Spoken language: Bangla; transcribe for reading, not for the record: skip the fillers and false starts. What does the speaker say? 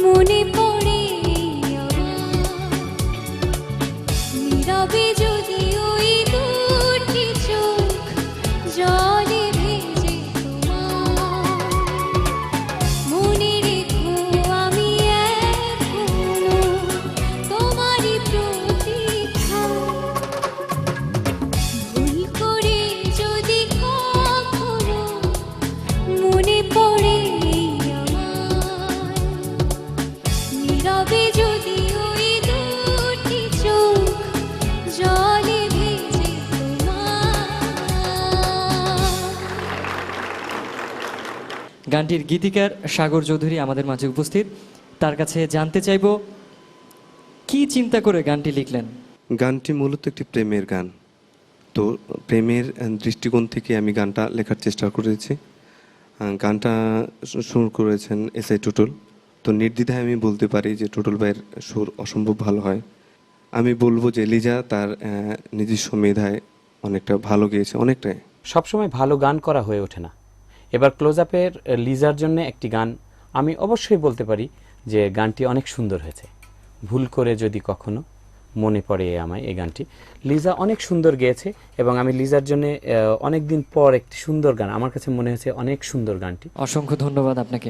মনে পড়ে নীরবে যদি ওই দুটি চোখ জলে ভেজে তোমার মনে রেখো আমি এখনো তোমারই প্রতীক্ষা ভুল করে যদি কখনো মনে পড়ে নীরবে যদি ওই দুটি চোখ জলে ভেজে গানটির গীতিকার সাগর চৌধুরী আমাদের মাঝে উপস্থিত। তার কাছে জানতে চাইব কি চিন্তা করে গানটি লিখলেন। গানটি মূলত একটি প্রেমের গান। তো প্রেমের দৃষ্টিকোণ থেকে আমি গানটা লেখার চেষ্টা করেছি। গানটা সুর করেছেন এসআই টুটুল। তো নির্দ্বিধায় আমি বলতে পারি যে টুটুল ভাইয়ের সুর অসম্ভব ভালো হয়। আমি বলবো যে লিজা তার নিজস্ব মেধায় অনেকটা ভালো গেয়েছে, অনেকটাই। সবসময় ভালো গান করা হয়ে ওঠে না। এবার ক্লোজ আপের লিজার জন্য একটি গান আমি অবশ্যই বলতে পারি যে গানটি অনেক সুন্দর হয়েছে। ভুল করে যদি কখনো মনে পড়ে আমায়, এই গানটি লিজা অনেক সুন্দর গেয়েছে এবং আমি লিজার জন্য অনেক দিন পর একটি সুন্দর গান, আমার কাছে মনে হয়েছে অনেক সুন্দর গানটি। অসংখ্য ধন্যবাদ আপনাকে।